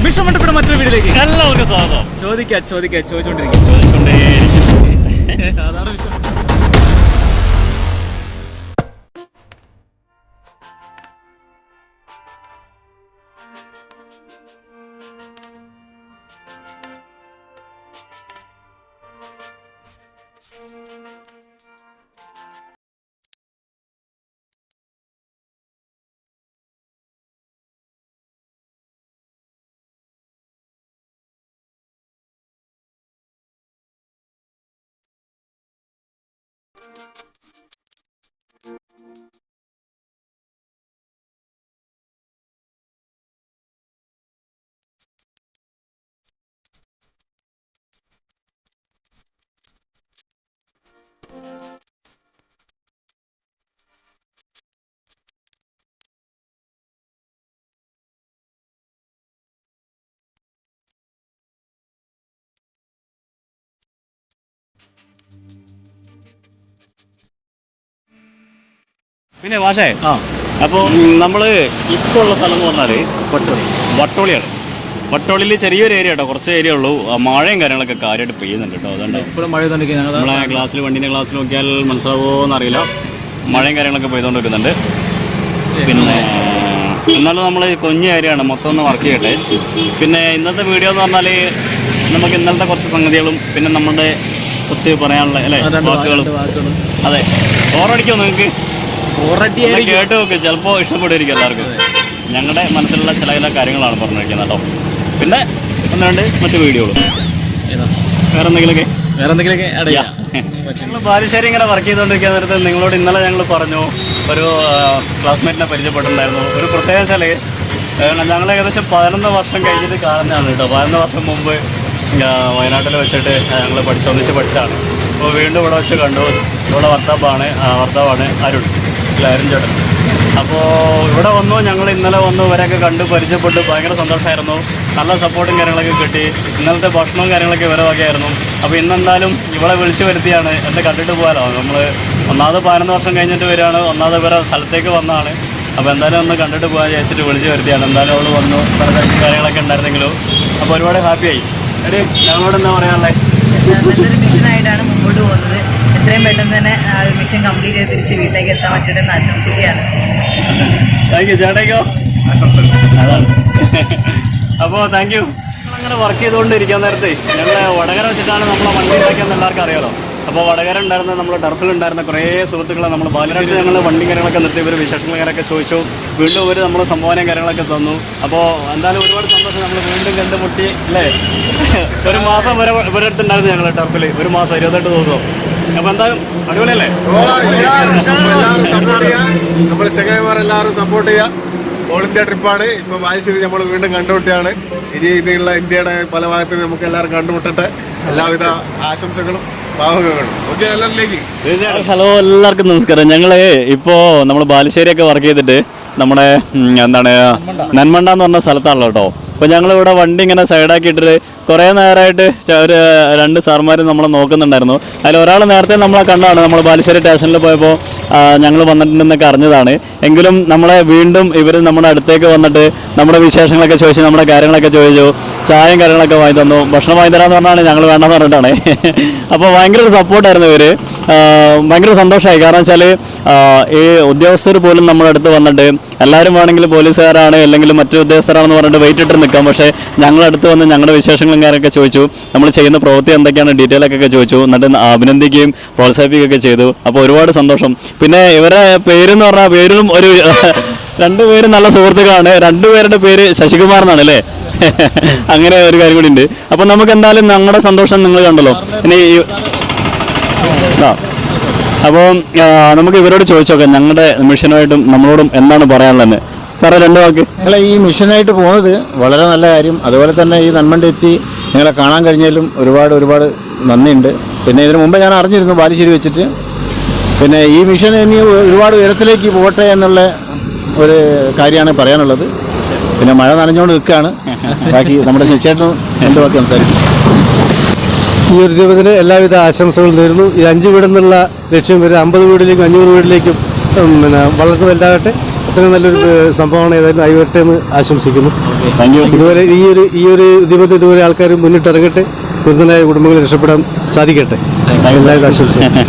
മിഷമണ്ടപ്പെട്ട മറ്റൊരു വീട്ടിലേക്ക് എല്ലാവർക്കും സ്വാഗതം. ചോദിച്ചോണ്ടിരിക്കും. അതാണ് വിഷയം. പിന്നെ മാഷേ, അപ്പോൾ നമ്മൾ ഇപ്പോൾ ഉള്ള സ്ഥലം എന്ന് പറഞ്ഞാൽ വട്ടോളിയാണ്. വട്ടോളിയിൽ ചെറിയൊരു ഏരിയ കേട്ടോ, കുറച്ച് ഏരിയ ഉള്ളൂ. മഴയും കാര്യങ്ങളൊക്കെ കാര്യമായിട്ട് പെയ്യുന്നുണ്ട് കേട്ടോ. അതുകൊണ്ട് ഇപ്പോൾ മഴ നമ്മളെ ക്ലാസ്സിൽ വണ്ടീൻ്റെ ക്ലാസ്സിൽ നോക്കിയാൽ മനസ്സിലാവുമോ എന്നറിയില്ല, മഴയും കാര്യങ്ങളൊക്കെ പെയ്തുകൊണ്ട് വെക്കുന്നുണ്ട്. പിന്നെ എന്നാലും നമ്മൾ കുഞ്ഞ് ഏരിയയാണ്, മൊത്തം ഒന്ന് വർക്ക് ചെയ്യട്ടെ. പിന്നെ ഇന്നത്തെ വീഡിയോ എന്ന് പറഞ്ഞാൽ നമുക്ക് ഇന്നലത്തെ കുറച്ച് സംഗതികളും പിന്നെ നമ്മുടെ കുറച്ച് പറയാനുള്ള അല്ലേ വാക്കുകളും. അതെ, ബോറടിക്കുമോ നിങ്ങൾക്ക്? കേട്ട് നോക്ക്, ചിലപ്പോൾ ഇഷ്ടപ്പെടുമായിരിക്കും എല്ലാവർക്കും. ഞങ്ങളുടെ മനസ്സിലുള്ള ചില കാര്യങ്ങളാണ് പറഞ്ഞിരിക്കുന്നത് കേട്ടോ. പിന്നെ ഒന്നുണ്ട് മറ്റു വീഡിയോകളും വേറെ എന്തെങ്കിലുമൊക്കെ ഞങ്ങൾ ബാലുശ്ശേരി ഇങ്ങനെ വർക്ക് ചെയ്തുകൊണ്ടിരിക്കുന്ന നേരത്തെ നിങ്ങളോട് ഇന്നലെ ഞങ്ങൾ പറഞ്ഞു, ഒരു ക്ലാസ്മേറ്റിനെ പരിചയപ്പെട്ടിട്ടുണ്ടായിരുന്നു. ഒരു പ്രത്യേക വെച്ചാൽ ഞങ്ങൾ ഏകദേശം 11 വർഷം കഴിഞ്ഞിട്ട് കാണുന്നതാണ് കേട്ടോ. 11 വർഷം മുമ്പ് വയനാട്ടിൽ വെച്ചിട്ട് ഞങ്ങൾ ഒന്നിച്ച് പഠിച്ചതാണ്. അപ്പോൾ വീണ്ടും ഇവിടെ വെച്ച് കണ്ടു. ഇവിടെ ഭർത്താവാണ് അരുൺ ചേട്ടൻ. അപ്പോൾ ഇവിടെ വന്നു, ഞങ്ങൾ ഇന്നലെ വന്നു, ഇവരെയൊക്കെ കണ്ട് പരിചയപ്പെട്ട് ഭയങ്കര സന്തോഷമായിരുന്നു. നല്ല സപ്പോർട്ടും കാര്യങ്ങളൊക്കെ കിട്ടി. ഇന്നലത്തെ ഭക്ഷണവും കാര്യങ്ങളൊക്കെ ഇവരെ വകയായിരുന്നു. അപ്പോൾ ഇന്നെന്തായാലും ഇവിടെ വിളിച്ചു വരുത്തിയാണ്, എന്നെ കണ്ടിട്ട് പോകാലോ. നമ്മൾ ഒന്നാമത് 11 വർഷം കഴിഞ്ഞിട്ട് വരികയാണ്, ഒന്നാമത് ഇവരെ സ്ഥലത്തേക്ക് വന്നതാണ്. അപ്പോൾ എന്തായാലും ഒന്ന് കണ്ടിട്ട് പോകാൻ വിചാരിച്ചിട്ട് വിളിച്ചു വരുത്തിയാണ്. എന്തായാലും അവൾ വന്നു, പല കാര്യങ്ങളൊക്കെ ഉണ്ടായിരുന്നെങ്കിലും. അപ്പോൾ ഒരുപാട് ഹാപ്പിയായി. എടി, ഞങ്ങളോട് എന്താ പറയാനുള്ളത്? നല്ലൊരു മിഷനായിട്ടാണ് മുമ്പോട്ട് പോകുന്നത്. എത്രയും പെട്ടെന്ന് തന്നെ ആ മിഷൻ കംപ്ലീറ്റ് ചെയ്ത് തിരിച്ച് വീട്ടിലേക്ക് എത്താൻ പറ്റട്ടെന്ന് ആശംസിക്കുകയാണ്. Thank you. ചേട്ടയ്ക്കോ? അതാണ്. അപ്പോൾ താങ്ക് യു. അങ്ങനെ വർക്ക് ചെയ്തുകൊണ്ടിരിക്കാൻ നേരത്തെ ഞങ്ങൾ വടകര വെച്ചിട്ടാണ് നമ്മളെ വണ്ടി ഉണ്ടാക്കിയെന്ന് എല്ലാവർക്കും അറിയാലോ. അപ്പോൾ വടകര ഉണ്ടായിരുന്ന നമ്മൾ ടർഫിലുണ്ടായിരുന്ന കുറേ സുഹൃത്തുക്കളെ നമ്മൾ ബാലരായിട്ട് ഞങ്ങൾ വണ്ടി കാര്യങ്ങളൊക്കെ നിർത്തി ഇവർ വിശേഷങ്ങൾ കാര്യങ്ങളൊക്കെ ചോദിച്ചു. വീണ്ടും ഇവർ നമ്മൾ സംഭാവന കാര്യങ്ങളൊക്കെ തന്നു. അപ്പോൾ എന്തായാലും ഒരുപാട് സന്തോഷം, നമ്മൾ വീണ്ടും കണ്ടുമുട്ടി അല്ലേ. ഒരു മാസം വരെ ഇവരുടെ അടുത്തുണ്ടായിരുന്നു ഞങ്ങൾ ടർഫിൽ, ഒരു മാസം 28 ദിവസം. അപ്പോൾ എന്തായാലും അടിപൊളിയല്ലേ? നമ്മൾ ചങ്ങായിമാരെല്ലാവരും സപ്പോർട്ട് ചെയ്യുക. ഓൾ ഇന്ത്യ ട്രിപ്പാണ്. ഇപ്പോൾ വായിച്ചത് നമ്മൾ വീണ്ടും കണ്ടുമുട്ടിയാണ്. ഇനി ഇതിനുള്ള ഇന്ത്യയുടെ പല ഭാഗത്തും നമുക്ക് എല്ലാവരും കണ്ടുമുട്ടട്ടെ. എല്ലാവിധ ആശംസകളും ഭാവുകങ്ങളും. ഹലോ, എല്ലാവർക്കും നമസ്കാരം. ഞങ്ങൾ ഇപ്പോൾ നമ്മൾ ബാലുശ്ശേരിയൊക്കെ വർക്ക് ചെയ്തിട്ട് നമ്മുടെ എന്താണ് നന്മണ്ട എന്ന് പറഞ്ഞ സ്ഥലത്താണല്ലോ കേട്ടോ. അപ്പോൾ ഞങ്ങളിവിടെ വണ്ടി ഇങ്ങനെ സൈഡാക്കിയിട്ടിട്ട് കുറേ നേരമായിട്ട് ഒരു 2 സാർമാർ നമ്മളെ നോക്കുന്നുണ്ടായിരുന്നു. അതിൽ ഒരാൾ നേരത്തെ നമ്മളെ കണ്ടതാണ്. നമ്മൾ ബാലുശ്ശേരി സ്റ്റേഷനിൽ പോയപ്പോൾ ഞങ്ങൾ വന്നിട്ടുണ്ടെന്നൊക്കെ അറിഞ്ഞതാണ്. എങ്കിലും നമ്മളെ വീണ്ടും ഇവർ നമ്മുടെ അടുത്തേക്ക് വന്നിട്ട് നമ്മുടെ വിശേഷങ്ങളൊക്കെ ചോദിച്ചു, നമ്മുടെ കാര്യങ്ങളൊക്കെ ചോദിച്ചു, ചായയും കാര്യങ്ങളൊക്കെ വാങ്ങി തന്നു. ഭക്ഷണം വാങ്ങി തരാമെന്ന് പറഞ്ഞാണ് ഞങ്ങൾ വേണ്ടെന്ന് പറഞ്ഞിട്ടാണ്. അപ്പോൾ ഭയങ്കര ഒരു സപ്പോർട്ടായിരുന്നു ഇവർ. ഭയങ്കര സന്തോഷമായി. കാരണം വെച്ചാൽ ഈ ഉദ്യോഗസ്ഥർ പോലും നമ്മുടെ അടുത്ത് വന്നിട്ട് എല്ലാവരും വേണമെങ്കിൽ പോലീസുകാരാണ് അല്ലെങ്കിൽ മറ്റു ഉദ്യോഗസ്ഥരാണെന്ന് പറഞ്ഞിട്ട് വെയിറ്റ് ഇട്ട് നിൽക്കാം. പക്ഷേ ഞങ്ങളടുത്ത് വന്ന് ഞങ്ങളുടെ വിശേഷങ്ങളും കാര്യമൊക്കെ ചോദിച്ചു, നമ്മൾ ചെയ്യുന്ന പ്രവൃത്തി എന്തൊക്കെയാണ് ഡീറ്റെയിലൊക്കെ ചോദിച്ചു. എന്നിട്ട് അഭിനന്ദിക്കുകയും പ്രോത്സാഹിപ്പിക്കുകയൊക്കെ ചെയ്തു. അപ്പോൾ ഒരുപാട് സന്തോഷം. പിന്നെ ഇവരുടെ പേരെന്ന് പറഞ്ഞാൽ പേരിലും ഒരു 2 പേരും നല്ല സുഹൃത്തുക്കളാണ്. 2 പേരുടെ പേര് ശശികുമാർ എന്നാണ് അല്ലേ. അങ്ങനെ ഒരു കാര്യം കൂടി ഉണ്ട്. അപ്പം നമുക്ക് എന്തായാലും ഞങ്ങളുടെ സന്തോഷം നിങ്ങൾ കണ്ടല്ലോ. ഇനി അപ്പോൾ നമുക്ക് ഇവരോട് ചോദിച്ചോക്കാം ഞങ്ങളുടെ മിഷനുമായിട്ടും നമ്മളോടും എന്താണ് പറയാനുള്ളത്. സാറേ 2 വാക്ക്. നിങ്ങളെ ഈ മിഷനായിട്ട് പോകുന്നത് വളരെ നല്ല കാര്യം. അതുപോലെ തന്നെ ഈ നന്മണ്ട എത്തി നിങ്ങളെ കാണാൻ കഴിഞ്ഞാലും ഒരുപാട് നന്ദിയുണ്ട്. പിന്നെ ഇതിനു മുമ്പ് ഞാൻ അറിഞ്ഞിരുന്നു ബാലുശ്ശേരി വെച്ചിട്ട്. പിന്നെ ഈ മിഷൻ ഇനി ഒരുപാട് ഉയരത്തിലേക്ക് പോകട്ടെ എന്നുള്ള ഒരു കാര്യമാണ് പറയാനുള്ളത്. പിന്നെ മഴ നനഞ്ഞുകൊണ്ട് നിൽക്കുകയാണ്. ബാക്കി നമ്മുടെ ചേട്ടനും 2 വാക്ക് സംസാരിക്കും. ഈ ഒരു ദിവസത്തിന് എല്ലാവിധ ആശംസകളും നേരുന്നു. ഈ 5 വീടെന്നുള്ള ലക്ഷ്യം വരെ 50 വീടിലേക്കും 500 വീടിലേക്കും പിന്നെ വളർന്നു വലുതാകട്ടെ. അത്രയും നല്ലൊരു സംഭവമാണ്. ഏതായാലും ആയിവട്ടെ എന്ന് ആശംസിക്കുന്നു. Thank you. ഇതുപോലെ ഈ ഒരു ഉദ്യമത്തിൽ ഇതുപോലെ ആൾക്കാർ മുന്നിട്ടിറങ്ങട്ടെ, വൃദ്ധനായ കുടുംബങ്ങൾ രക്ഷപ്പെടാൻ സാധിക്കട്ടെ. എല്ലാവരും ആശംസിക്കുന്നു.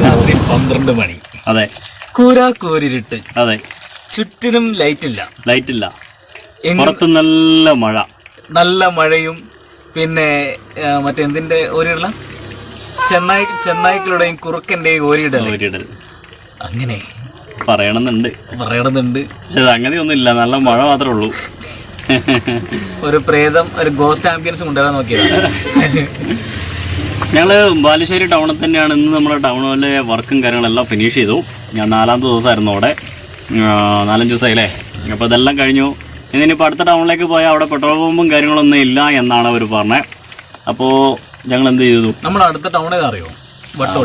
12 മണി. അതെ, കൂരാക്കൂരിട്ട്. അതെ, ചുറ്റിനും ലൈറ്റില്ല. പുറത്ത് നല്ല മഴയും പിന്നെ മറ്റെന്തിന്റെ ഓരിടല, ചെന്നായ്ക്കളുടെയും കുറുക്കന്റെയും ഓരിടൽ. അങ്ങനെ പറയണമെന്നുണ്ട്. പക്ഷെ അത് അങ്ങനെയൊന്നും ഇല്ല, നല്ല മഴ മാത്രമേ ഉള്ളൂ. ഒരു പ്രേതം, ഒരു ഗോസ്റ്റ് ആംബിയൻസ് കൊണ്ടുവരാൻ നോക്കിയതാണ്. ഞങ്ങൾ ബാലുശ്ശേരി ടൗണിൽ തന്നെയാണ്. ഇന്ന് നമ്മുടെ ടൗണിലെ വർക്കും കാര്യങ്ങളെല്ലാം ഫിനിഷ് ചെയ്തു. ഞാൻ 4ാമത്തെ ദിവസമായിരുന്നു അവിടെ. 4-5 ദിവസമായില്ലേ. അപ്പോൾ ഇതെല്ലാം കഴിഞ്ഞു. ഇനിയിപ്പോൾ അടുത്ത ടൗണിലേക്ക് പോയാൽ അവിടെ പെട്രോൾ പമ്പും കാര്യങ്ങളൊന്നും ഇല്ല എന്നാണ് അവർ പറഞ്ഞത്. അപ്പോൾ ഞങ്ങൾ എന്ത് ചെയ്തു? നമ്മൾ അടുത്ത ടൗൺ ഏതാ അറിയോ?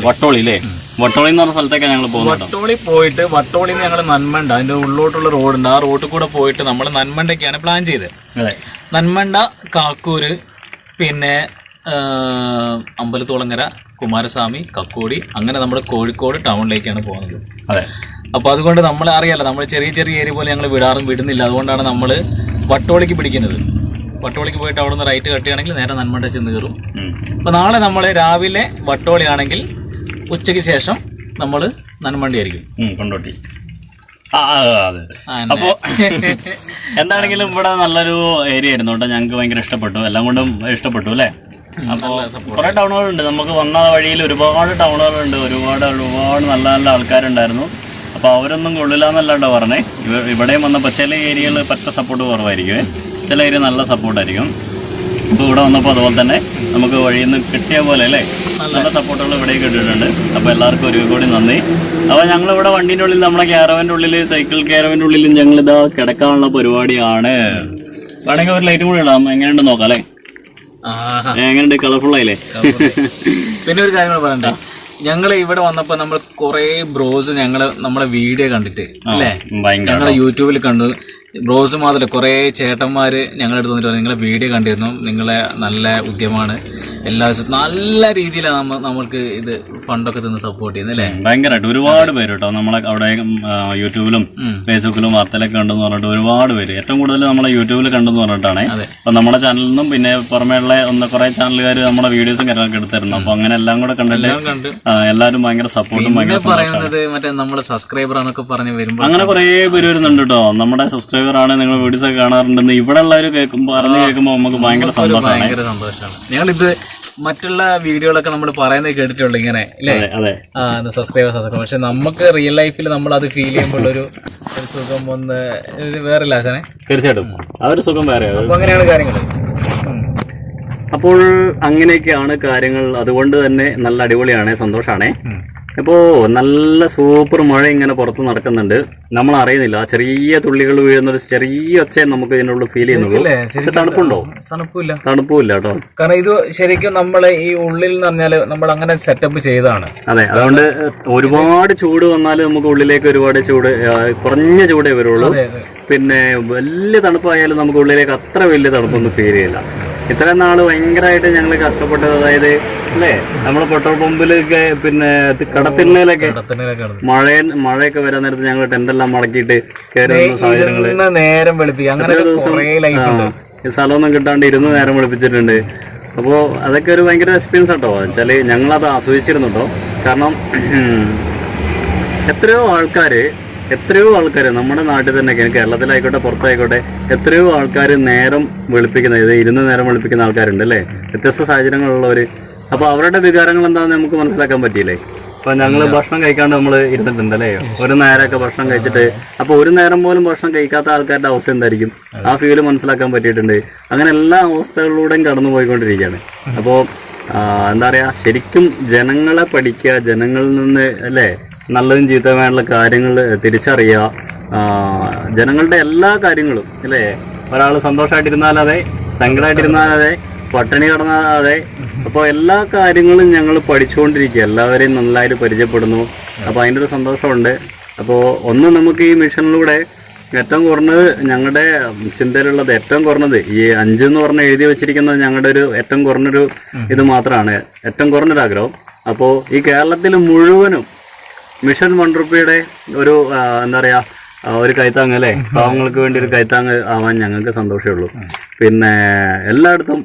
വട്ടോളി അല്ലേ? വട്ടോളി എന്ന് പറഞ്ഞ സ്ഥലത്തേക്കാണ് ഞങ്ങൾ പോകുന്നത്. വട്ടോളിയിൽ നിന്ന് ഞങ്ങൾ നന്മണ്ട, അതിൻ്റെ ഉള്ളോട്ടുള്ള റോഡുണ്ട്, ആ റോഡിൽ കൂടെ പോയിട്ട് നമ്മൾ നന്മണ്ടയ്ക്കാണ് പ്ലാൻ ചെയ്തത്. അതെ, നന്മണ്ട, കാക്കൂര്, പിന്നെ അമ്പലത്തുളങ്ങര, കുമാരസ്വാമി, കക്കോടി, അങ്ങനെ നമ്മൾ കോഴിക്കോട് ടൗണിലേക്കാണ് പോകുന്നത്. അതെ. അപ്പോൾ അതുകൊണ്ട് നമ്മൾ അറിയാലോ, നമ്മൾ ചെറിയ ഏരിയ പോലെ ഞങ്ങൾ വിടുന്നില്ല. അതുകൊണ്ടാണ് നമ്മൾ വട്ടോളിക്ക് പിടിക്കുന്നത്. വട്ടോളിക്ക് പോയിട്ട് അവിടെ നിന്ന് റൈറ്റ് കട്ടിയാണെങ്കിൽ നേരെ നന്മണ്ട ചെന്ന് കയറും. അപ്പോൾ നാളെ നമ്മൾ രാവിലെ വട്ടോളി ആണെങ്കിൽ ഉച്ചയ്ക്ക് ശേഷം നമ്മൾ നന്മണ്ടി ആയിരിക്കും, കൊണ്ടോട്ടി. അതെ. അപ്പോൾ എന്താണെങ്കിലും ഇവിടെ നല്ലൊരു ഏരിയ ആയിരുന്നു കേട്ടോ. ഞങ്ങൾക്ക് ഭയങ്കര ഇഷ്ടപ്പെട്ടു, എല്ലാം കൊണ്ടും ഇഷ്ടപ്പെട്ടു അല്ലേ. അപ്പോൾ കുറേ ടൗണുകളുണ്ട്. നമുക്ക് വന്ന വഴിയിൽ ഒരുപാട് ടൗണുകളുണ്ട്, ഒരുപാട് നല്ല നല്ല ആൾക്കാരുണ്ടായിരുന്നു. അപ്പോൾ അവരൊന്നും കൊള്ളില്ല എന്നല്ലാണ്ടോ പറഞ്ഞേ. ഇവിടെയും വന്നപ്പോൾ ചില ഏരിയകളിൽ പറ്റ സപ്പോർട്ട് കുറവായിരിക്കും, ചില ഏരിയ നല്ല സപ്പോർട്ടായിരിക്കും. ഇപ്പോൾ ഇവിടെ വന്നപ്പോൾ അതുപോലെ തന്നെ നമുക്ക് വഴിയിൽ നിന്ന് കിട്ടിയ പോലെ അല്ലേ, നല്ല സപ്പോർട്ടുകൾ ഇവിടെ കിട്ടിയിട്ടുണ്ട്. അപ്പോൾ എല്ലാവർക്കും ഒരു കൂടി നന്ദി. അപ്പോൾ ഞങ്ങളിവിടെ വണ്ടീൻ്റെ ഉള്ളിൽ, നമ്മുടെ ക്യാരവൻ്റെ ഉള്ളിൽ, സൈക്കിൾ ക്യാരവൻ്റെ ഉള്ളിൽ ഞങ്ങളിതാ കിടക്കാനുള്ള പരിപാടിയാണ്. വേണമെങ്കിൽ ഒരു ലൈറ്റ് കൂടി ഇടാം, എങ്ങനെയുണ്ട് നോക്കാം അല്ലേ? എങ്ങനെയുണ്ട്? കളർഫുൾ ആയില്ലേ? പിന്നെ ഒരു കാര്യം കൂടെ പറയണ്ടേ, ഞങ്ങൾ ഇവിടെ വന്നപ്പോൾ നമ്മൾ കുറേ ബ്രോസ് നമ്മളെ വീഡിയോ കണ്ടിട്ട് അല്ലേ, ഞങ്ങളെ യൂട്യൂബിൽ കണ്ടു. ബ്രോസ് മാത്രമല്ല, കുറേ ചേട്ടന്മാർ ഞങ്ങളുടെ അടുത്ത് വന്നിട്ട് നിങ്ങളെ വീഡിയോ കണ്ടിരുന്നു, നിങ്ങളെ നല്ല ഉദ്യമമാണ്, എല്ലാ നല്ല രീതിയിലാണ് നമ്മൾക്ക് ഇത് ഫണ്ടൊക്കെ തന്ന് സപ്പോർട്ട് ചെയ്യുന്നത് അല്ലേ. ഭയങ്കരമായിട്ട് ഒരുപാട് പേര് കേട്ടോ നമ്മളെ അവിടെ യൂട്യൂബിലും ഫേസ്ബുക്കിലും വാർത്തയിലൊക്കെ കണ്ടെന്ന് പറഞ്ഞിട്ട് ഒരുപാട് പേര്, ഏറ്റവും കൂടുതൽ നമ്മളെ യൂട്യൂബിൽ കണ്ടെന്ന് പറഞ്ഞിട്ടാണ്. അപ്പം നമ്മുടെ ചാനലിൽ നിന്നും പിന്നെ പുറമേയുള്ള കുറേ ചാനലുകാർ നമ്മുടെ വീഡിയോസും കാര്യങ്ങളൊക്കെ എടുത്തിരുന്നു. അപ്പൊ അങ്ങനെ എല്ലാം കൂടെ കണ്ടിട്ട് എല്ലാവരും ഭയങ്കര സപ്പോർട്ടും ഭയങ്കര പറയുന്നത് മറ്റേ നമ്മുടെ സബ്സ്ക്രൈബർ ആണെന്നൊക്കെ പറഞ്ഞ് വരുമ്പോൾ അങ്ങനെ കുറേ പേര് വരുന്നുണ്ട് കേട്ടോ. നമ്മുടെ സബ്സ്ക്രൈബർ ആണ്, നിങ്ങൾ വീഡിയോസ് ഒക്കെ കാണാറുണ്ടെന്ന് ഇവിടെ ഉള്ളവർ പറഞ്ഞു കേൾക്കുമ്പോൾ നമുക്ക് ഭയങ്കര സന്തോഷമാണ്. ഞങ്ങളിത് മറ്റുള്ള വീഡിയോകളൊക്കെ നമ്മൾ പറയുന്നത് കേട്ടിട്ടുള്ളൂ ഇങ്ങനെ അല്ലേ, സബ്സ്ക്രൈബർ. പക്ഷെ നമുക്ക് റിയൽ ലൈഫിൽ നമ്മൾ അത് ഫീൽ ചെയ്യുമ്പോൾ ഒരു സുഖം ഒന്ന് വേറെ ഇല്ല ആശാനെ. തീർച്ചയായിട്ടും ആ ഒരു സുഖം വേറെ. അപ്പൊ അങ്ങനെയാണ് കാര്യങ്ങൾ. അപ്പോൾ അങ്ങനെയൊക്കെയാണ് കാര്യങ്ങൾ. അതുകൊണ്ട് തന്നെ നല്ല അടിപൊളിയാണ്, സന്തോഷാണേ. ഇപ്പോൾ നല്ല സൂപ്പർ മഴ ഇങ്ങനെ പുറത്ത് നടക്കുന്നുണ്ട്, നമ്മൾ അറിയുന്നില്ല. ചെറിയ തുള്ളികൾ വീഴുന്നൊരു ചെറിയ ഒച്ചയെ നമുക്ക് ഇതിനുള്ള ഫീൽ ചെയ്യുന്നുള്ളൂ. പക്ഷെ തണുപ്പുണ്ടോ? തണുപ്പില്ല കേട്ടോ. കാരണം ഇത് ശരിക്കും നമ്മളെ ഈ ഉള്ളിൽ എന്ന് പറഞ്ഞാൽ നമ്മൾ അങ്ങനെ സെറ്റപ്പ് ചെയ്തതാണ്. അതെ, അതുകൊണ്ട് ഒരുപാട് ചൂട് വന്നാൽ നമുക്ക് ഉള്ളിലേക്ക് ഒരുപാട് ചൂട്, കുറഞ്ഞ ചൂടേ വരുള്ളൂ. പിന്നെ വലിയ തണുപ്പായാലും നമുക്ക് ഉള്ളിലേക്ക് അത്ര വലിയ തണുപ്പൊന്നും ഫീൽ ചെയ്യില്ല. ഇത്രയും നാള് ഭയങ്കരമായിട്ട് ഞങ്ങൾ കഷ്ടപ്പെട്ടത്, അതായത് അല്ലേ, നമ്മള് പെട്രോൾ പമ്പിലൊക്കെ പിന്നെ കടത്തിണ്ണയിലൊക്കെ മഴയൊക്കെ വരാൻ നേരത്ത് ഞങ്ങൾ ടെന്റെല്ലാം മടക്കിയിട്ട് കയറുന്ന സാഹചര്യങ്ങള്, നേരം വെളുപ്പിക്കും. ഈ സ്ഥലമൊന്നും കിട്ടാണ്ട് ഇരുന്ന് നേരം വെളുപ്പിച്ചിട്ടുണ്ട്. അപ്പോൾ അതൊക്കെ ഒരു ഭയങ്കര എക്സ്പീരിയൻസ് കേട്ടോ. വെച്ചാൽ ഞങ്ങളത് ആസ്വദിച്ചിരുന്നു കേട്ടോ. കാരണം എത്രയോ ആൾക്കാർ നമ്മുടെ നാട്ടിൽ തന്നെ, കേരളത്തിലായിക്കോട്ടെ പുറത്തായിക്കോട്ടെ, എത്രയോ ആൾക്കാർ നേരം വെളുപ്പിക്കുന്ന, ഇരുന്ന് നേരം വെളുപ്പിക്കുന്ന ആൾക്കാരുണ്ട് അല്ലേ, വ്യത്യസ്ത സാഹചര്യങ്ങളുള്ളവർ. അപ്പോൾ അവരുടെ വികാരങ്ങൾ എന്താണെന്ന് നമുക്ക് മനസ്സിലാക്കാൻ പറ്റിയില്ലേ. അപ്പോൾ ഞങ്ങൾ ഭക്ഷണം കഴിക്കാണ്ട് നമ്മൾ ഇരുന്നിട്ടുണ്ട് അല്ലേ, ഒരു നേരമൊക്കെ ഭക്ഷണം കഴിച്ചിട്ട്. അപ്പോൾ ഒരു നേരം പോലും ഭക്ഷണം കഴിക്കാത്ത ആൾക്കാരുടെ അവസ്ഥ എന്തായിരിക്കും, ആ ഫീല് മനസ്സിലാക്കാൻ പറ്റിയിട്ടുണ്ട്. അങ്ങനെ എല്ലാ അവസ്ഥകളിലൂടെയും കടന്നു പോയിക്കൊണ്ടിരിക്കുകയാണ്. അപ്പോൾ എന്താ പറയുക, ശരിക്കും ജനങ്ങളെ പഠിക്കുക, ജനങ്ങളിൽ നിന്ന് അല്ലേ നല്ലതും ചീത്തമായിട്ടുള്ള കാര്യങ്ങൾ തിരിച്ചറിയുക, ജനങ്ങളുടെ എല്ലാ കാര്യങ്ങളും അല്ലേ. ഒരാൾ സന്തോഷമായിട്ടിരുന്നാലതെ, സങ്കടമായിട്ടിരുന്നാലതെ, പട്ടിണി കിടന്നാലതെ, അപ്പോൾ എല്ലാ കാര്യങ്ങളും ഞങ്ങൾ പഠിച്ചുകൊണ്ടിരിക്കുക, എല്ലാവരെയും നന്നായിട്ട് പരിചയപ്പെടുന്നു. അപ്പോൾ അതിൻ്റെ ഒരു സന്തോഷമുണ്ട്. അപ്പോൾ ഒന്ന് നമുക്ക് ഈ മിഷനിലൂടെ ഏറ്റവും കുറഞ്ഞത്, ഞങ്ങളുടെ ചിന്തയിലുള്ളത് ഏറ്റവും കുറഞ്ഞത് ഈ 5 എന്ന് പറഞ്ഞ് എഴുതി വെച്ചിരിക്കുന്നത് ഞങ്ങളുടെ ഒരു ഏറ്റവും കുറഞ്ഞൊരു ഇത് മാത്രമാണ്, ഏറ്റവും കുറഞ്ഞൊരാഗ്രഹം. അപ്പോൾ ഈ കേരളത്തിൽ മുഴുവനും മിഷൻ 1 രൂപയുടെ ഒരു എന്താ പറയുക ഒരു കൈത്താങ് അല്ലേ, പാവങ്ങൾക്ക് വേണ്ടി ഒരു കൈത്താങ് ആവാൻ ഞങ്ങൾക്ക് സന്തോഷമേ ഉള്ളൂ. പിന്നെ എല്ലായിടത്തും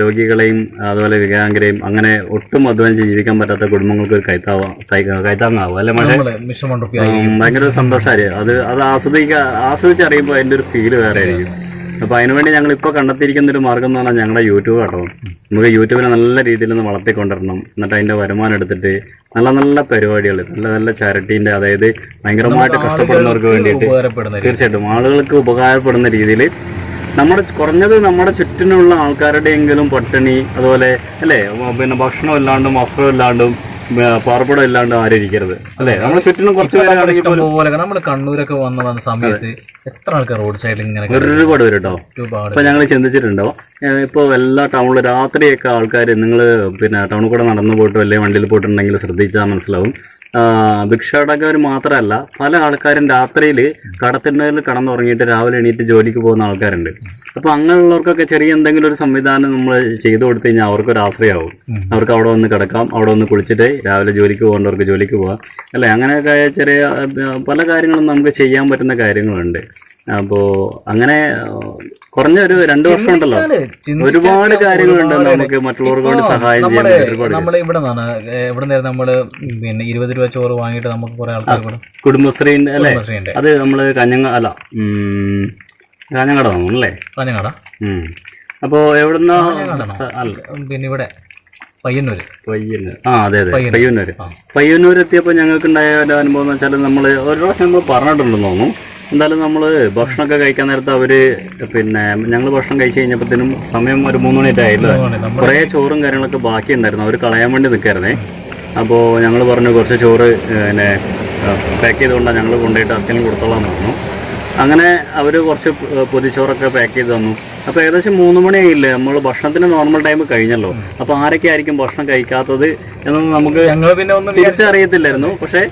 രോഗികളെയും അതുപോലെ വികലാംഗരെയും അങ്ങനെ ഒട്ടും അധ്വാനിച്ച് ജീവിക്കാൻ പറ്റാത്ത കുടുംബങ്ങൾക്ക് ഒരു കൈത്താങ്ങാവും അല്ലെ പക്ഷേ ഭയങ്കര ഒരു സന്തോഷമായിരിക്കും. അത് ആസ്വദിച്ചറിയുമ്പോൾ അതിൻ്റെ ഒരു ഫീല് വേറെ ആയിരിക്കും. അപ്പോൾ അതിനുവേണ്ടി ഞങ്ങൾ ഇപ്പോൾ കണ്ടെത്തിയിരിക്കുന്ന ഒരു മാർഗം എന്ന് പറഞ്ഞാൽ ഞങ്ങളുടെ യൂട്യൂബ് കേട്ടോ. നമുക്ക് യൂട്യൂബിനെ നല്ല രീതിയിൽ ഒന്ന് വളർത്തിക്കൊണ്ടിരണം. എന്നിട്ട് അതിൻ്റെ വരുമാനം എടുത്തിട്ട് നല്ല നല്ല പരിപാടികൾ, നല്ല നല്ല ചാരിറ്റീൻ്റെ, അതായത് ഭയങ്കരമായിട്ട് കഷ്ടപ്പെടുന്നവർക്ക് വേണ്ടിയിട്ട് തീർച്ചയായിട്ടും ആളുകൾക്ക് ഉപകാരപ്പെടുന്ന രീതിയിൽ കുറഞ്ഞത് നമ്മുടെ ചുറ്റിനുള്ള ആൾക്കാരുടെയെങ്കിലും പട്ടിണി അതുപോലെ അല്ലേ, പിന്നെ ഭക്ഷണം ഇല്ലാണ്ടും വസ്ത്രം ഇല്ലാണ്ടും പാർപ്പിടം ഇല്ലാണ്ട് ആരും ഇരിക്കരുത് അല്ലേ. നമ്മുടെ ചുറ്റിനും കുറച്ച് പോലെ നമ്മുടെ കണ്ണൂരൊക്കെ വന്ന സമയത്ത് എത്ര ആൾക്കാർ റോഡ് സൈഡിൽ ഇങ്ങനെ ഒരുപാട് പേര് കേട്ടോ. ഇപ്പൊ ഞങ്ങൾ ചിന്തിച്ചിട്ടുണ്ടോ, ഇപ്പോൾ എല്ലാ ടൗണിലും രാത്രിയൊക്കെ ആൾക്കാർ നിങ്ങൾ പിന്നെ ടൗണിൽ കൂടെ നടന്നു പോയിട്ടും അല്ലെങ്കിൽ വണ്ടിയിൽ പോയിട്ടുണ്ടെങ്കിൽ ശ്രദ്ധിച്ചാൽ മനസ്സിലാവും. ഭിക്ഷാടകർ മാത്രമല്ല, പല ആൾക്കാരും രാത്രിയിൽ കടത്തിണ്ണയിൽ കടന്നുറങ്ങിയിട്ട് രാവിലെ എണീറ്റ് ജോലിക്ക് പോകുന്ന ആൾക്കാരുണ്ട്. അപ്പോൾ അങ്ങനെയുള്ളവർക്കൊക്കെ ചെറിയ എന്തെങ്കിലും ഒരു സംവിധാനം നമ്മൾ ചെയ്തു കൊടുത്തു കഴിഞ്ഞാൽ അവർക്കൊരു ആശ്രയമാവും. അവർക്ക് അവിടെ വന്ന് കിടക്കാം, അവിടെ വന്ന് കുളിച്ചിട്ട് രാവിലെ ജോലിക്ക് പോകേണ്ടവർക്ക് ജോലിക്ക് പോകാം അല്ലേ. അങ്ങനെയൊക്കെ ചെറിയ പല കാര്യങ്ങളും നമുക്ക് ചെയ്യാൻ പറ്റുന്ന കാര്യങ്ങളുണ്ട്. അപ്പോൾ അങ്ങനെ കുറഞ്ഞ ഒരു 2 വർഷം ഉണ്ടല്ലോ, ഒരുപാട് കാര്യങ്ങളുണ്ട് നമുക്ക് മറ്റുള്ളവർക്ക് വേണ്ടി സഹായം ചെയ്യാൻ. നമ്മള് ഇവിടെ നമ്മള് പിന്നെ 20 രൂപ ചോറ് വാങ്ങിയിട്ട് നമുക്ക് കുറെ ആൾക്കാർ കുടുംബശ്രീന്റെ അല്ലേ, അത് നമ്മള് കാഞ്ഞങ്ങാട് അല്ലേ, കാഞ്ഞങ്ങാട. അപ്പോ എവിടുന്ന പിന്നെ ഇവിടെ പയ്യന്നൂര്. അതെ പയ്യന്നൂർ എത്തിയപ്പോൾ ഞങ്ങൾക്ക് ഉണ്ടായ ഒരു അനുഭവം എന്ന് വെച്ചാൽ നമ്മൾ ഒരു പ്രാവശ്യം നമ്മൾ പറഞ്ഞിട്ടുണ്ടെന്ന് തോന്നുന്നു. എന്തായാലും നമ്മൾ ഭക്ഷണമൊക്കെ കഴിക്കാൻ നേരത്ത് പിന്നെ ഞങ്ങൾ ഭക്ഷണം കഴിച്ച് കഴിഞ്ഞപ്പോഴത്തേനും സമയം ഒരു 3 മണിയൊക്കെ ആയില്ലേ. കുറേ ചോറും കാര്യങ്ങളൊക്കെ ബാക്കി ഉണ്ടായിരുന്നു, അവർ കളയാൻ വേണ്ടി നിൽക്കായിരുന്നേ. അപ്പോൾ ഞങ്ങൾ പറഞ്ഞു കുറച്ച് ചോറ് പിന്നെ പാക്ക് ചെയ്തുകൊണ്ടാണ് ഞങ്ങൾ കൊണ്ടുപോയിട്ട് ആർക്കെങ്കിലും കൊടുത്തോളാൻ പറഞ്ഞു. അങ്ങനെ അവർ കുറച്ച് പൊതിച്ചോറൊക്കെ പാക്ക് ചെയ്ത് തന്നു. അപ്പോൾ ഏകദേശം 3 മണിയായില്ലേ, നമ്മൾ ഭക്ഷണത്തിന് നോർമൽ ടൈം കഴിഞ്ഞല്ലോ. അപ്പോൾ ആരൊക്കെ ആയിരിക്കും ഭക്ഷണം കഴിക്കാത്തത് എന്നൊന്നും നമുക്ക് തിരിച്ചറിയത്തില്ലായിരുന്നു. പക്ഷേ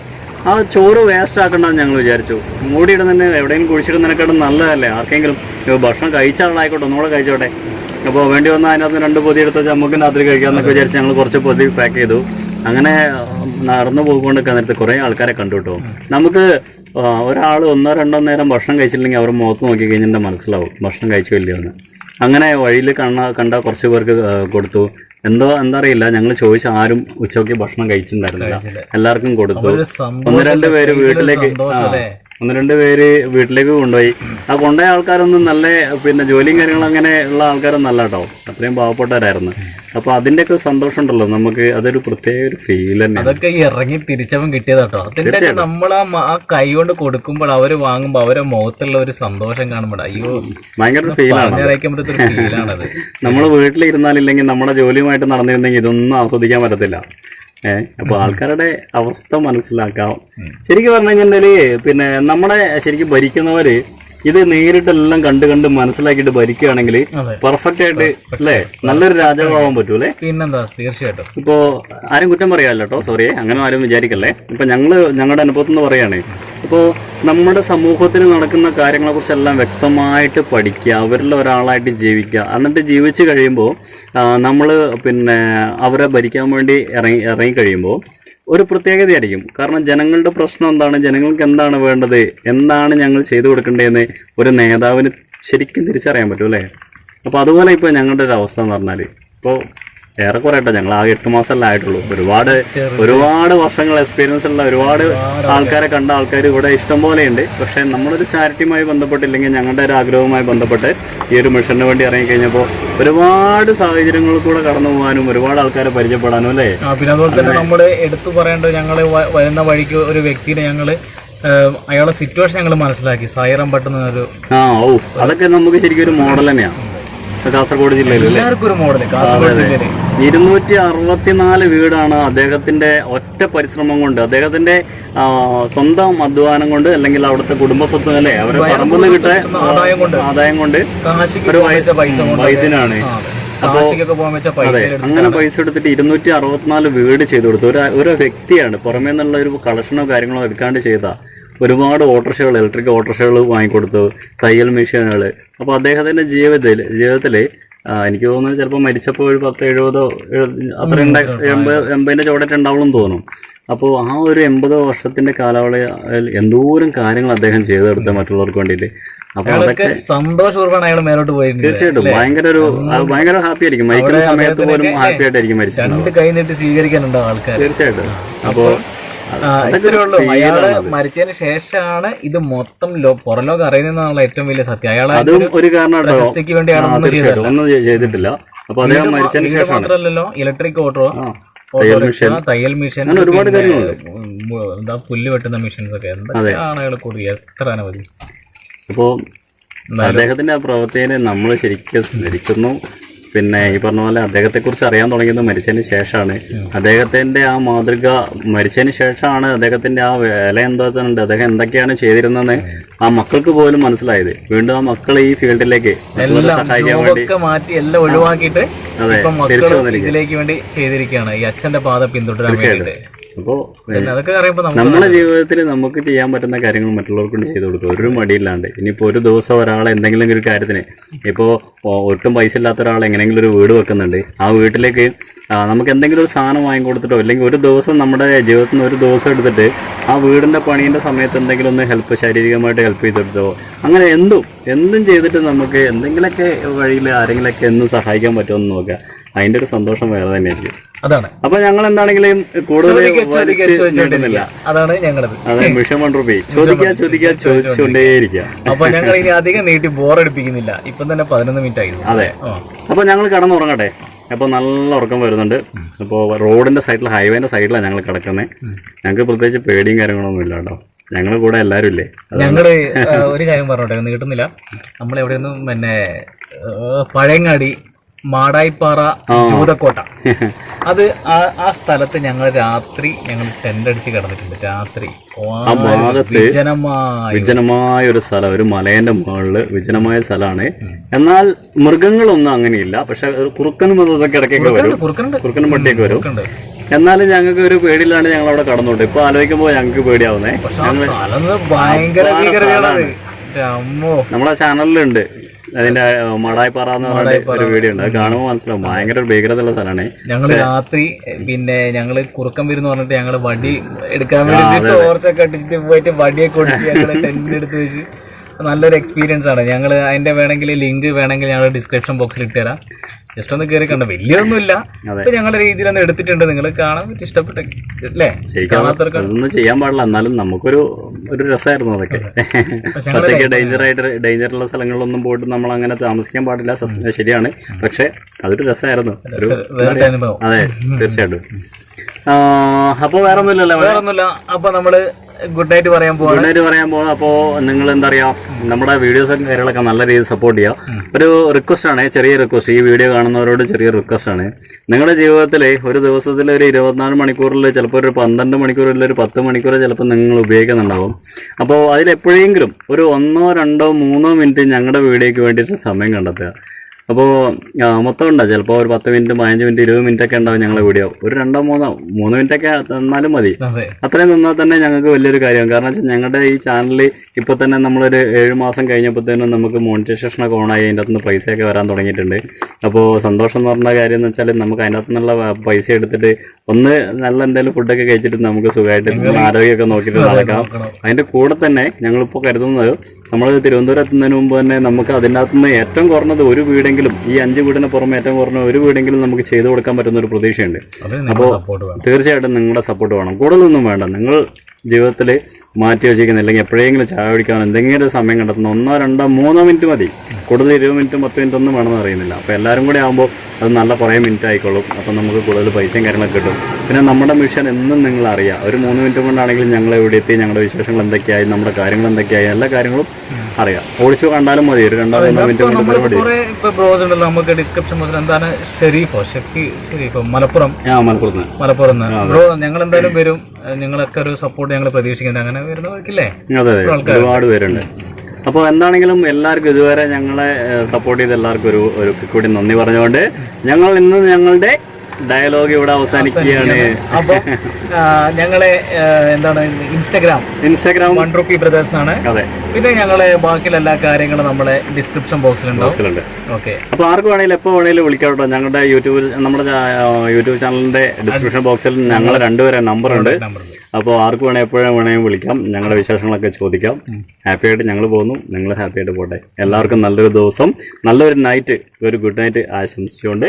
ആ ചോറ് വേസ്റ്റ് ആക്കണ്ടെന്ന് ഞങ്ങൾ വിചാരിച്ചു. മൂടിയിടുന്നതിന് എവിടെയെങ്കിലും കുഴിച്ചിടുന്നതിനെക്കാട്ടും നല്ലതല്ലേ, ആർക്കെങ്കിലും ഭക്ഷണം കഴിച്ച ആളായിക്കോട്ടെ ഒന്നുകൂടെ കഴിച്ചോട്ടെ. അപ്പോൾ വേണ്ടി വന്നാൽ അതിനകത്ത് 2 പൊതി എടുത്ത് നമുക്ക് രാത്രി കഴിക്കാമെന്നൊക്കെ വിചാരിച്ച് ഞങ്ങൾ കുറച്ച് പൊതി പാക്ക് ചെയ്തു. അങ്ങനെ നടന്നു പോയിക്കൊണ്ടൊക്കെ നേരത്തെ കുറേ ആൾക്കാരെ കണ്ടു കേട്ടോ. നമുക്ക് ഒരാൾ 1-2 നേരം ഭക്ഷണം കഴിച്ചില്ലെങ്കിൽ അവർ മുഖത്ത് നോക്കി കഴിഞ്ഞിട്ട് മനസ്സിലാവും ഭക്ഷണം കഴിച്ചു ഇല്ലയോന്ന്. അങ്ങനെ വഴിയിൽ കണ്ട കുറച്ച് പേർക്ക് കൊടുത്തു. എന്താ അറിയില്ല, ഞങ്ങൾ ചോദിച്ച ആരും ഉച്ചയ്ക്ക് ഭക്ഷണം കഴിച്ചിട്ടുണ്ടായിരുന്നില്ല, എല്ലാവർക്കും കൊടുത്തു. 1-2 പേര് വീട്ടിലേക്ക് കൊണ്ടുപോയി. ആ കൊണ്ടുപോയ ആൾക്കാരൊന്നും നല്ല പിന്നെ ജോലിയും കാര്യങ്ങളും അങ്ങനെ ഉള്ള ആൾക്കാരൊന്നും അല്ല കേട്ടോ, അത്രയും പാവപ്പെട്ടവരായിരുന്നു. അപ്പൊ അതിന്റെയൊക്കെ സന്തോഷം ഉണ്ടല്ലോ നമുക്ക്, അതൊരു പ്രത്യേക ഒരു ഫീൽ തന്നെ. അതൊക്കെ ഇറങ്ങി തിരിച്ചവൻ കിട്ടിയതാട്ടോ. അതിന്റെ നമ്മൾ ആ കൈ കൊണ്ട് കൊടുക്കുമ്പോൾ അവര് വാങ്ങുമ്പോൾ അവരെ മുഖത്തുള്ള ഒരു സന്തോഷം കാണുമ്പോൾ അയ്യോ ഭയങ്കര ഫീലാണ്. നമ്മൾ വീട്ടിലിരുന്നാലില്ലെങ്കിൽ നമ്മുടെ ജോലിയുമായിട്ട് നടന്നിരുന്നെങ്കിൽ ഇതൊന്നും ആസ്വദിക്കാൻ പറ്റത്തില്ല. അപ്പൊ ആൾക്കാരുടെ അവസ്ഥ മനസ്സിലാക്കാം. ശരിക്കും പറഞ്ഞു കഴിഞ്ഞാല് പിന്നെ നമ്മളെ ശരിക്കും ഭരിക്കുന്നവര് ഇത് നേരിട്ടെല്ലാം കണ്ട് മനസ്സിലാക്കിയിട്ട് ഭരിക്കുകയാണെങ്കിൽ പെർഫെക്റ്റ് ആയിട്ട് അല്ലേ നല്ലൊരു രാജാവാൻ പറ്റൂലേ. പിന്നെന്താ, തീർച്ചയായിട്ടും. ഇപ്പോ ആരും കുറ്റം പറയാല്ലോ കേട്ടോ, സോറി, അങ്ങനെ ആരും വിചാരിക്കല്ലേ. ഇപ്പൊ ഞങ്ങളുടെ അനുഭവത്തിൽ നിന്ന് പറയാണ്, ഇപ്പോൾ നമ്മുടെ സമൂഹത്തിൽ നടക്കുന്ന കാര്യങ്ങളെ കുറിച്ചെല്ലാം വ്യക്തമായിട്ട് പഠിക്കുക, അവരിൽ ഒരാളായിട്ട് ജീവിക്കുക. എന്നിട്ട് ജീവിച്ച് കഴിയുമ്പോൾ നമ്മൾ പിന്നെ അവരെ ഭരിക്കാൻ വേണ്ടി ഇറങ്ങി കഴിയുമ്പോൾ ഒരു പ്രത്യേകതയായിരിക്കും. കാരണം ജനങ്ങളുടെ പ്രശ്നം എന്താണ്, ജനങ്ങൾക്ക് എന്താണ് വേണ്ടത്, എന്താണ് ഞങ്ങൾ ചെയ്തു കൊടുക്കേണ്ടതെന്ന് ഒരു നേതാവിന് ശരിക്കും തിരിച്ചറിയാൻ പറ്റും അല്ലേ. അപ്പോൾ അതുപോലെ ഇപ്പോൾ ഞങ്ങളുടെ ഒരു അവസ്ഥ എന്ന് പറഞ്ഞാൽ, ഇപ്പോൾ ഏറെക്കുറെ ആയിട്ട് ഞങ്ങൾ ആകെ 8 മാസമല്ലേ ആയിട്ടുള്ളൂ. ഒരുപാട് വർഷങ്ങൾ എക്സ്പീരിയൻസ് ഉള്ള ഒരുപാട് ആൾക്കാരെ കണ്ട ആൾക്കാർ ഇവിടെ ഇഷ്ടം പോലെയുണ്ട്. പക്ഷേ നമ്മളൊരു ചാരിറ്റിയുമായി ബന്ധപ്പെട്ടില്ലെങ്കിൽ ഞങ്ങളുടെ ഒരു ആഗ്രഹവുമായി ബന്ധപ്പെട്ട് ഈ ഒരു മിഷന് വേണ്ടി ഇറങ്ങിക്കഴിഞ്ഞപ്പോൾ ഒരുപാട് സാഹചര്യങ്ങളിൽ കൂടെ കടന്നു പോകാനും ഒരുപാട് ആൾക്കാരെ പരിചയപ്പെടാനും അല്ലേ. പിന്നെ അതുപോലെ തന്നെ നമ്മൾ എടുത്തു പറയേണ്ടത്, ഞങ്ങൾ വരുന്ന വഴിക്ക് ഒരു വ്യക്തിനെ ഞങ്ങൾ അയാളുടെ സിറ്റുവേഷൻ ഞങ്ങൾ മനസ്സിലാക്കി. സൈറം പെട്ടെന്ന് ഒരു അതൊക്കെ നമുക്ക് ശരിക്കും ഒരു മോഡൽ തന്നെയാണ് കാസർഗോഡ് ജില്ലയിൽ. 264 വീടാണ് അദ്ദേഹത്തിന്റെ ഒറ്റ പരിശ്രമം കൊണ്ട്, അദ്ദേഹത്തിന്റെ സ്വന്തം അധ്വാനം കൊണ്ട്, അല്ലെങ്കിൽ അവിടുത്തെ കുടുംബസ്വത്ത് അല്ലേ, അവരെ പറമ്പിൽ നിന്ന് കിട്ടിയ ആദായം കൊണ്ട് ഒരു വൈദ്യനാണ്. അപ്പോൾ അതെ, അങ്ങനെ പൈസ എടുത്തിട്ട് 264 വീട് ചെയ്തു കൊടുത്തു. ഒരു വ്യക്തിയാണ്, പുറമേ നിന്നുള്ള ഒരു കളക്ഷനോ കാര്യങ്ങളോ എടുക്കാണ്ട് ചെയ്ത. ഒരുപാട് ഓട്ടോറിക്ഷകൾ, ഇലക്ട്രിക് ഓട്ടോറിക്ഷകൾ വാങ്ങിക്കൊടുത്തു, തയ്യൽ മെഷീനുകൾ. അപ്പോൾ അദ്ദേഹത്തിൻ്റെ ജീവിതത്തിൽ എനിക്ക് തോന്നുന്നത് ചിലപ്പോൾ മരിച്ചപ്പോൾ ഒരു 10-70 അത്ര 80 ചോടൊക്കെ ഉണ്ടാവുള്ളൂ എന്ന് തോന്നും. അപ്പോൾ ആ ഒരു 80 വർഷത്തിന്റെ കാലയളവിൽ എന്തോരം കാര്യങ്ങൾ അദ്ദേഹം ചെയ്തെടുത്ത മറ്റുള്ളവർക്ക് വേണ്ടിയിട്ട്. അപ്പൊ അതൊക്കെ സന്തോഷപൂർവ്വമാണ് അയാൾ മേലോട്ട് പോയിട്ട്. തീർച്ചയായിട്ടും ഭയങ്കര ഹാപ്പി ആയിരിക്കും. മരിക്കുന്ന സമയത്ത് പോലും ഹാപ്പി ആയിട്ടായിരിക്കും മരിച്ചത്. 2 കൈ നീട്ടി സ്വീകരിക്കാനുണ്ടോ ആൾക്കാർ? തീർച്ചയായിട്ടും. അപ്പോ അയാള് മരിച്ചതിന് ശേഷമാണ് ഇത് മൊത്തം പുറലോകം അറിയുന്നതെന്നുള്ള ഏറ്റവും വലിയ സത്യം. അയാൾ അതും ഒരു കാരണം പ്രശസ്തിക്ക് വേണ്ടിയാണ് ഒന്നും ചെയ്തിട്ടില്ല. അപ്പൊ അദ്ദേഹം മരിച്ചതിന് ശേഷം മാത്രമല്ലല്ലോ, ഇലക്ട്രിക് ഓട്ടോ, തയ്യൽ മിഷൻ, ഒരുപാട് കാര്യങ്ങളുണ്ട്. എന്താ പുല്ല് വെട്ടുന്ന മെഷീൻസ് ഒക്കെ എന്തൊക്കെയാണ് അയാൾ കൂടി എത്ര അനവധി. അപ്പോ അദ്ദേഹത്തിന്റെ ആ പ്രവൃത്തിയെ നമ്മൾ ശരിക്കും സ്മരിക്കുന്നു. പിന്നെ ഈ പറഞ്ഞ പോലെ അദ്ദേഹത്തെക്കുറിച്ച് അറിയാൻ തുടങ്ങിയത് മരിച്ചതിന് ശേഷമാണ്. അദ്ദേഹത്തിന്റെ ആ മാതൃക മരിച്ചതിന് ശേഷമാണ് അദ്ദേഹത്തിന്റെ ആ വില എന്താക്കുന്നുണ്ട്, അദ്ദേഹം എന്തൊക്കെയാണ് ചെയ്തിരുന്നതെന്ന് ആ മക്കൾക്ക് പോലും മനസ്സിലായത്. വീണ്ടും ആ മക്കൾ ഈ ഫീൽഡിലേക്ക് സഹായിക്കാൻ വേണ്ടി മാറ്റി എല്ലാം ഒഴിവാക്കിയിട്ട് ഇതിലേക്ക് വേണ്ടി ചെയ്തിരിക്കുകയാണ്, ഈ അച്ഛന്റെ പാത പിന്തുടരാൻ വേണ്ടിയിട്ട്. അപ്പോൾ നമ്മുടെ ജീവിതത്തിൽ നമുക്ക് ചെയ്യാൻ പറ്റുന്ന കാര്യങ്ങൾ മറ്റുള്ളവർക്ക് കൊണ്ട് ചെയ്തു കൊടുക്കുക, ഒരു മടിയില്ലാണ്ട്. ഇനിയിപ്പോൾ ഒരു ദിവസം ഒരാളെ എന്തെങ്കിലും ഒരു കാര്യത്തിന്, ഇപ്പോൾ ഒട്ടും പൈസ ഇല്ലാത്ത ഒരാൾ എങ്ങനെയെങ്കിലും ഒരു വീട് വെക്കുന്നുണ്ട്, ആ വീട്ടിലേക്ക് നമുക്ക് എന്തെങ്കിലും ഒരു സാധനം വാങ്ങിക്കൊടുത്തിട്ടോ, അല്ലെങ്കിൽ ഒരു ദിവസം നമ്മുടെ ജീവിതത്തിൽ നിന്ന് ഒരു ദിവസം എടുത്തിട്ട് ആ വീടിൻ്റെ പണീൻ്റെ സമയത്ത് എന്തെങ്കിലും ഒന്ന് ശാരീരികമായിട്ട് ഹെൽപ്പ് ചെയ്തെടുത്തോ, അങ്ങനെ എന്തും ചെയ്തിട്ട് നമുക്ക് എന്തെങ്കിലുമൊക്കെ വഴിയിൽ ആരെങ്കിലുമൊക്കെ എന്നും സഹായിക്കാൻ പറ്റുമെന്ന് നോക്കുക. അതിൻ്റെ ഒരു സന്തോഷം വേറെ തന്നെയായിരിക്കും. അതാണ്. അപ്പൊ ഞങ്ങൾ എന്താണെങ്കിലും കൂടുതൽ അതാണ് ഞങ്ങളത്. അതെ, മിഷൻ 1 രൂപ ചോദിച്ചുകൊണ്ടേയിരിക്കുക. അപ്പൊ ഞങ്ങൾ ഇനി അധികം നീട്ടി ബോറടിപ്പിക്കുന്നില്ല. ഇപ്പം തന്നെ 11 മിനിറ്റ് ആയിരുന്നു. അതെ, അപ്പൊ ഞങ്ങൾ കിടന്നുറങ്ങട്ടെ. അപ്പോൾ നല്ല ഉറക്കം വരുന്നുണ്ട്. അപ്പോൾ റോഡിന്റെ സൈഡിൽ, ഹൈവേന്റെ സൈഡിലാണ് ഞങ്ങൾ കിടക്കുന്നത്. ഞങ്ങൾക്ക് പ്രത്യേകിച്ച് പേടിയും കാര്യങ്ങളൊന്നും ഇല്ല കേട്ടോ. ഞങ്ങളുടെ കൂടെ എല്ലാവരും ഇല്ലേ. ഞങ്ങള് ഒരു കാര്യം പറഞ്ഞോട്ടെ, ഒന്നും കിട്ടുന്നില്ല. നമ്മളെവിടെയൊന്നും പിന്നെ പഴയങ്ങാടി, മാടായിപ്പാറ, ജൂതക്കോട്ട, അത് ആ സ്ഥലത്ത് ഞങ്ങൾ രാത്രി ടെന്റ് അടിച്ച് കിടന്നിട്ടുണ്ട്. രാത്രി ആ ഭാഗത്ത് വിജനമായ ഒരു സ്ഥലം, ഒരു മലേന്റെ മുകളില് വിജനമായ സ്ഥലമാണ്. എന്നാൽ മൃഗങ്ങളൊന്നും അങ്ങനെയില്ല. പക്ഷെ കുറുക്കനും അതൊക്കെ ഇടയ്ക്കൊക്കെ വരും, കുറുക്കനും പട്ടിയൊക്കെ വരും. എന്നാലും ഞങ്ങൾക്ക് ഒരു പേടിയിലാണ് ഞങ്ങൾ അവിടെ കടന്നോട്ടെ. ഇപ്പൊ ആലോചിക്കുമ്പോൾ ഞങ്ങൾക്ക് പേടിയാവുന്നേ. നമ്മളെ ചാനലിലുണ്ട് അതിന്റെ മടായിപ്പാറ എന്ന് പറഞ്ഞ ഒരു വീഡിയോ ഉണ്ട്. അത് കാണുമ്പോൾ മനസ്സിലാവും ഭയങ്കര ഒരു ഭീകരതയുള്ള സ്ഥലമാണ്. ഞങ്ങള് രാത്രി പിന്നെ ഞങ്ങള് കുറുക്കം വരുന്ന പറഞ്ഞിട്ട് ഞങ്ങള് വടി എടുക്കാൻ വേണ്ടി ടോർച്ചൊക്കെ അടിച്ചിട്ട് പോയിട്ട് വടിയൊക്കെ ഒടിച്ച് ഞങ്ങള് ടെന്റിനെടുത്ത് വെച്ച് നല്ലൊരു എക്സ്പീരിയൻസ് ആണ്. ഞങ്ങൾ അതിന്റെ വേണമെങ്കിൽ ലിങ്ക് വേണമെങ്കിൽ ഞങ്ങൾ ഡിസ്ക്രിപ്ഷൻ ബോക്സിൽ ഇട്ടുതരാം. ജസ്റ്റ് ഒന്ന് കയറി കണ്ട, വലിയൊന്നുമില്ല. അപ്പൊ ഞങ്ങളുടെ രീതിയിലൊന്ന് എടുത്തിട്ടുണ്ട്, നിങ്ങൾ കാണാൻ പറ്റി ഇഷ്ടപ്പെട്ട അല്ലേ? ഒന്നും ചെയ്യാൻ പാടില്ല, എന്നാലും നമുക്കൊരു രസമായിരുന്നു അതൊക്കെ. അതൊക്കെ ഡേഞ്ചറുള്ള സ്ഥലങ്ങളിലൊന്നും പോയിട്ട് നമ്മൾ അങ്ങനെ താമസിക്കാൻ പാടില്ല, ശരിയാണ്. പക്ഷെ അതൊരു രസമായിരുന്നു. അതെ, തീർച്ചയായിട്ടും. അപ്പൊ വേറൊന്നുമില്ല. അപ്പൊ നമ്മള് ഗുഡ് നൈറ്റ് പറയാൻ പോകാം. അപ്പോൾ നിങ്ങൾ എന്താ പറയാ, നമ്മുടെ വീഡിയോസും കാര്യങ്ങളൊക്കെ നല്ല രീതിയിൽ സപ്പോർട്ട് ചെയ്യുക. ഒരു റിക്വസ്റ്റ് ആണ്, ചെറിയ റിക്വസ്റ്റ്, ഈ വീഡിയോ കാണുന്നവരോട് ചെറിയ റിക്വസ്റ്റ് ആണ്. നിങ്ങളുടെ ജീവിതത്തിൽ ഒരു ദിവസത്തിൽ ഒരു 24 മണിക്കൂറിൽ ചിലപ്പോൾ ഒരു 12 മണിക്കൂറിൽ ഒരു 10 മണിക്കൂർ ചിലപ്പോൾ നിങ്ങൾ ഉപയോഗിക്കുന്നുണ്ടാവും. അപ്പോൾ അതിലെപ്പോഴെങ്കിലും ഒരു 1, 2, 3 മിനിറ്റ് ഞങ്ങളുടെ വീഡിയോയ്ക്ക് വേണ്ടിയിട്ട് സമയം കണ്ടെത്തുക. അപ്പോൾ മൊത്തം ഉണ്ടാവും, ചിലപ്പോൾ ഒരു 10 മിനിറ്റ്, 15 മിനിറ്റ്, 20 മിനിറ്റ് ഒക്കെ ഉണ്ടാവും ഞങ്ങളെ വീഡിയോ. ഒരു 2, 3 മിനിറ്റ് ഒക്കെ തന്നാലും മതി. അത്രയും നിന്നാൽ തന്നെ ഞങ്ങൾക്ക് വലിയൊരു കാര്യമാണ്. കാരണം വെച്ചാൽ ഞങ്ങളുടെ ഈ ചാനലിൽ ഇപ്പോൾ തന്നെ നമ്മളൊരു 7 മാസം കഴിഞ്ഞപ്പോഴത്തേനും നമുക്ക് മോണിറ്റൈസേഷനൊക്കെ ഓണായി അതിൻ്റെ അകത്തുനിന്ന് പൈസയൊക്കെ വരാൻ തുടങ്ങിയിട്ടുണ്ട്. അപ്പോൾ സന്തോഷം എന്ന് പറഞ്ഞ കാര്യം എന്ന് വെച്ചാൽ നമുക്ക് അതിൻ്റെ അകത്തുനിന്നുള്ള പൈസ എടുത്തിട്ട് ഒന്ന് നല്ല എന്തെങ്കിലും ഫുഡൊക്കെ കഴിച്ചിട്ട് നമുക്ക് സുഖമായിട്ട് ആരോഗ്യമൊക്കെ നോക്കിയിട്ട് നടക്കാം. അതിൻ്റെ കൂടെ തന്നെ ഞങ്ങളിപ്പോൾ കരുതുന്നത്, നമ്മൾ തിരുവനന്തപുരം എത്തുന്നതിന് മുമ്പ് തന്നെ നമുക്ക് അതിൻ്റെ അകത്തുനിന്ന് ഏറ്റവും കുറഞ്ഞത് ഒരു വീടെങ്കിലും, ഈ 5 വീടിന് പുറമെ ഏറ്റവും കുറഞ്ഞ ഒരു വീടെങ്കിലും നമുക്ക് ചെയ്തു കൊടുക്കാൻ പറ്റുന്ന ഒരു പ്രതീക്ഷയുണ്ട്. അപ്പോൾ തീർച്ചയായിട്ടും നിങ്ങളുടെ സപ്പോർട്ട് വേണം. കൂടുതലൊന്നും വേണ്ട, നിങ്ങൾ ജീവിതത്തിൽ മാറ്റി വെച്ചിരിക്കുന്നില്ലെങ്കിൽ എപ്പോഴെങ്കിലും ചായ കുടിക്കാൻ എന്തെങ്കിലും ഒരു സമയം കണ്ടെത്തുന്ന 1, 2, 3 മിനിറ്റ് മതി. കൂടുതൽ 20 മിനിറ്റും 10 മിനിറ്റ് ഒന്നും വേണമെന്ന് അറിയുന്നില്ല. അപ്പോൾ എല്ലാവരും കൂടി ആകുമ്പോൾ അത് നല്ല കുറേ മിനിറ്റ് ആയിക്കോളും. അപ്പോൾ നമുക്ക് കൂടുതൽ പൈസയും കാര്യങ്ങളൊക്കെ കിട്ടും. പിന്നെ നമ്മുടെ മിഷൻ എന്നും നിങ്ങൾ അറിയാം. ഒരു 3 മിനിറ്റ് കൊണ്ടാണെങ്കിലും ഞങ്ങൾ ഇവിടെ എത്തി, ഞങ്ങളുടെ വിശേഷങ്ങൾ എന്തൊക്കെയായി, നമ്മുടെ കാര്യങ്ങൾ എന്തൊക്കെയായി, എല്ലാ കാര്യങ്ങളും അറിയാം. ഓടിച്ചു കണ്ടാലും മതി. ഒരു 2-3 മിനിറ്റ് കൊണ്ട് നമുക്ക് ഡിസ്ക്രിപ്ഷൻ ബോക്സിൽ എന്താണ് ഷെരീഫോ മലപ്പുറം ബ്രോ, ഞങ്ങൾ എന്തായാലും വരും. നിങ്ങളൊക്കെ ഒരു സപ്പോർട്ട് ഞങ്ങൾ പ്രതീക്ഷിക്കുന്നത്. അങ്ങനെ വരുന്ന വഴിക്കില്ലേ? അതെ, ഒരുപാട് പേരുണ്ട്. അപ്പോൾ എന്താണെങ്കിലും എല്ലാവർക്കും ഇതുവരെ ഞങ്ങളെ സപ്പോർട്ട് ചെയ്ത എല്ലാവർക്കും ഒരു കൂടി നന്ദി പറഞ്ഞുകൊണ്ട് ഞങ്ങൾ ഇന്ന് ഞങ്ങളുടെ ഡയലോഗ് ഇവിടെ അവസാനിക്കുകയാണ്. അപ്പൊ ഞങ്ങളെ എന്താണ് ഇൻസ്റ്റാഗ്രാം 1 Rupee Brothers എന്നാണ്. അതെ. പിന്നെ ഞങ്ങളെ ബാക്കിയുള്ള എല്ലാ കാര്യങ്ങളും നമ്മളെ ഡിസ്ക്രിപ്ഷൻ ബോക്സിലുണ്ട്. ഓക്കെ. അപ്പൊ ആർക്ക് വേണേലും എപ്പോ വേണേലും വിളിക്കാം കേട്ടോ. ഞങ്ങളുടെ യൂട്യൂബ് ചാനലിന്റെ ഡിസ്ക്രിപ്ഷൻ ബോക്സിൽ ഞങ്ങൾ രണ്ടുപേരെ നമ്പർ ഉണ്ട്. അപ്പോൾ ആർക്ക് വേണേൽ എപ്പോഴും വേണമെങ്കിൽ വിളിക്കാം, ഞങ്ങളുടെ വിശേഷങ്ങളൊക്കെ ചോദിക്കാം. ഹാപ്പി ആയിട്ട് ഞങ്ങൾ പോകുന്നു, നിങ്ങൾ ഹാപ്പി ആയിട്ട് പോട്ടെ. എല്ലാവർക്കും നല്ലൊരു ദിവസം, നല്ലൊരു നൈറ്റ്, ഒരു ഗുഡ് നൈറ്റ് ആശംസിച്ചുകൊണ്ട്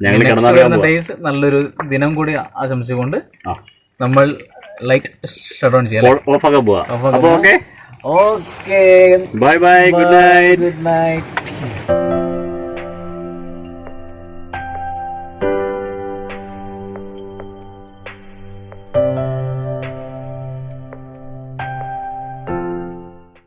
ഞങ്ങൾ നല്ലൊരു ദിനം കൂടി ആശംസിച്ചുകൊണ്ട് നമ്മൾ ലൈറ്റ് ഷട്ട് ഡൗൺ ചെയ്യാം, ഓഫ് ആക്കാൻ പോവാ. അപ്പോൾ okay, okay, bye bye, good night. Good night.